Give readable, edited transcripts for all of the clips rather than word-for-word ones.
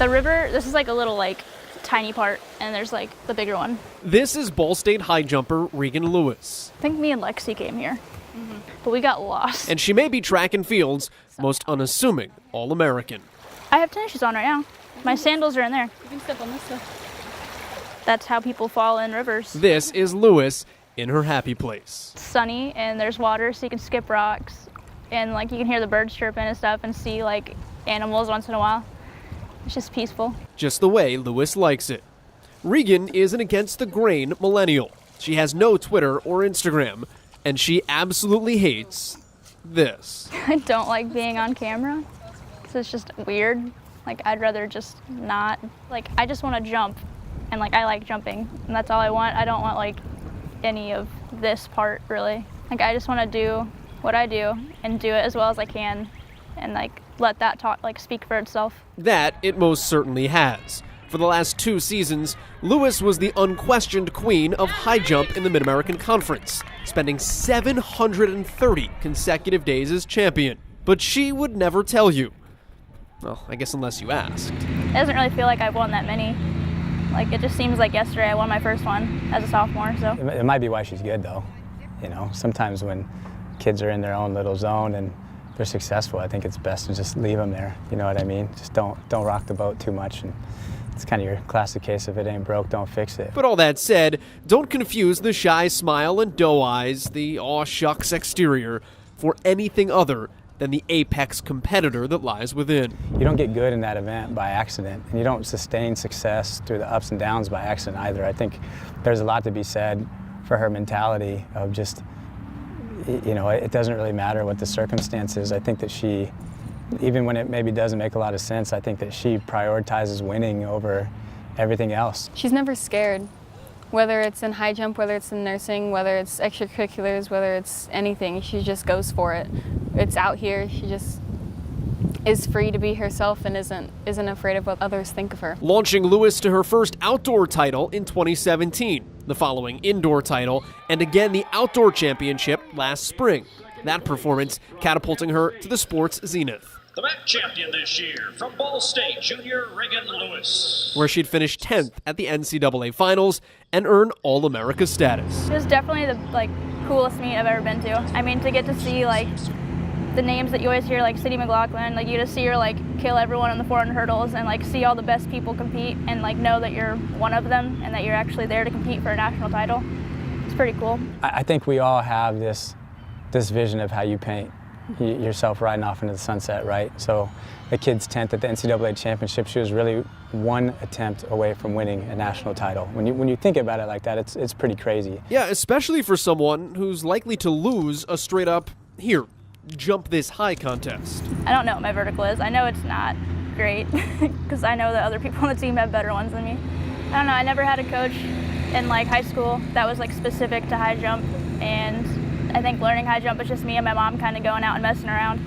The river, this is like a little like tiny part, and there's like the bigger one. This is Ball State high jumper Regan Lewis. I think me and Lexi came here, but we got lost. And she may be track and field's most unassuming All-American. I have tennis shoes on right now. My sandals are in there. You can step on this stuff. That's how people fall in rivers. This is Lewis in her happy place. It's sunny and there's water, so you can skip rocks, and like you can hear the birds chirping and stuff, and see like animals once in a while. It's just peaceful. Just the way Lewis likes it. Regan is an against-the-grain millennial. She has no Twitter or Instagram, and she absolutely hates this. I don't like being on camera because it's just weird. Like, I'd rather just not. Like, I just want to jump, and like I like jumping, and that's all I want. I don't want like any of this part, really. Like, I just want to do what I do and do it as well as I can, and like let that talk, like, speak for itself. That it most certainly has. For the last 2 seasons, Lewis was the unquestioned queen of high jump in the Mid-American Conference, spending 730 consecutive days as champion. But she would never tell you. Well, I guess unless you asked. It doesn't really feel like I've won that many. Like, it just seems like yesterday I won my first one as a sophomore, so. It might be why she's good, though. You know, sometimes when kids are in their own little zone and they're successful, I think it's best to just leave them there. You know what I mean? Just don't rock the boat too much. And it's kind of your classic case: if it ain't broke, don't fix it. But all that said, don't confuse the shy smile and doe eyes, the aw shucks exterior, for anything other than the apex competitor that lies within. You don't get good in that event by accident, and you don't sustain success through the ups and downs by accident either. I think there's a lot to be said for her mentality of just, you know, it doesn't really matter what the circumstances. I think that she, even when it maybe doesn't make a lot of sense, I think that she prioritizes winning over everything else. She's never scared, whether it's in high jump, whether it's in nursing, whether it's extracurriculars, whether it's anything. She just goes for it. It's out here. She just is free to be herself and isn't afraid of what others think of her. Launching Lewis to her first outdoor title in 2017, the following indoor title, and again the outdoor championship last spring. That performance catapulting her to the sport's zenith. The MAC champion this year from Ball State, junior Regan Lewis, where she'd finish 10th at the NCAA Finals and earn All-America status. It was definitely the coolest meet I've ever been to. I mean, to get to see the names that you always hear, like Sadie McLaughlin, you just see her kill everyone on the 400 hurdles and see all the best people compete and know that you're one of them and that you're actually there to compete for a national title. It's pretty cool. I think we all have this vision of how you paint yourself riding off into the sunset, right? So the kid's 10th at the NCAA championship, she was really one attempt away from winning a national title. When you think about it like that, it's pretty crazy. Yeah, especially for someone who's likely to lose a straight up, here, jump this high contest. I don't know what my vertical is. I know it's not great because I know that other people on the team have better ones than me. I don't know, I never had a coach in high school that was specific to high jump, and I think learning high jump was just me and my mom kind of going out and messing around.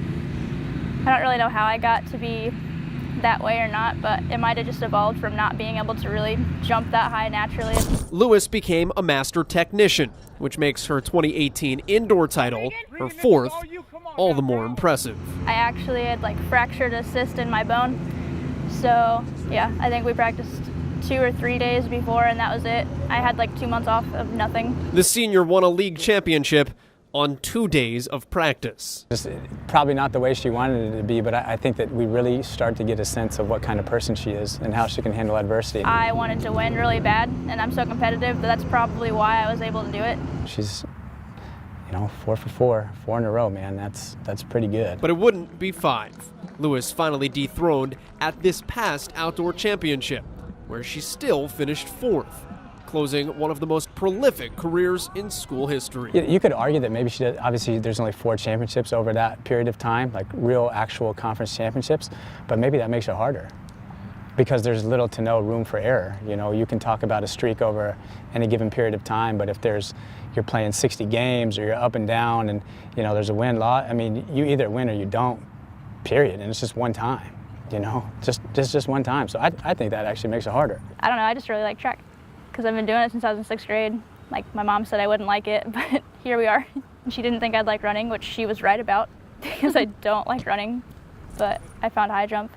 I don't really know how I got to be that way or not, but it might have just evolved from not being able to really jump that high naturally. Lewis became a master technician, which makes her 2018 indoor title, her 4th, all the more impressive. I actually had fractured a cyst in my bone, so yeah, I think we practiced 2 or 3 days before, and that was it. I had 2 months off of nothing. The senior won a league championship on 2 days of practice. Just probably not the way she wanted it to be, but I think that we really start to get a sense of what kind of person she is and how she can handle adversity. I wanted to win really bad, and I'm so competitive, but that's probably why I was able to do it. She's, 4 for 4 in a row, man. That's pretty good. But it wouldn't be 5. Lewis finally dethroned at this past outdoor championship, where she still finished 4th, closing one of the most prolific careers in school history. You could argue that maybe she did. Obviously, there's only 4 championships over that period of time, real actual conference championships, but maybe that makes it harder because there's little to no room for error. You can talk about a streak over any given period of time, but if you're playing 60 games or you're up and down and there's a win-loss, you either win or you don't, period, and it's just one time. Just one time. So I think that actually makes it harder. I don't know, I just really like track because I've been doing it since I was in 6th grade. My mom said I wouldn't like it, but here we are. She didn't think I'd like running, which she was right about because I don't like running, but I found high jump